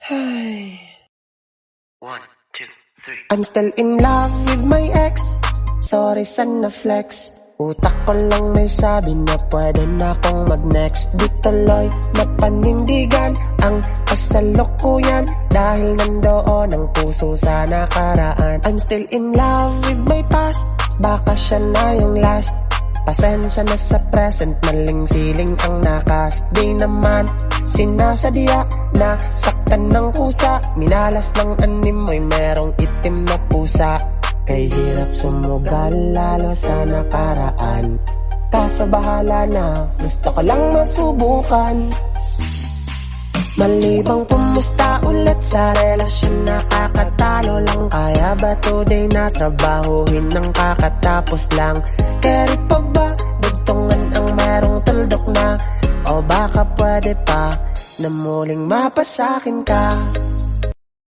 Ay. 1, 2, 3. I'm still in love with my ex. Sorry sana flex. Utak ko lang may sabi na pwede na akong mag-next. Di tuloy napanindigan ang kasalukuyan dahil nandoon ang puso sa nakaraan. I'm still in love with my past. Baka siya na yung last. Pasensya na sa present, maling feeling ang nakas. Di naman sinasadya na saktan ng kusa. Minalas ng anim mo'y merong itim na pusa. Kay hirap sumugal lalo sa nakaraan. Kaso bahala na, gusto ko lang masubukan. Malibang kumusta ulit sa relasyon, nakakatalo lang. Kaya ba today na trabahuhin ng kakatapos lang? Carry pa ba? Dugtungan ang merong tuldok na? O baka pwede pa na muling mapasakin ka?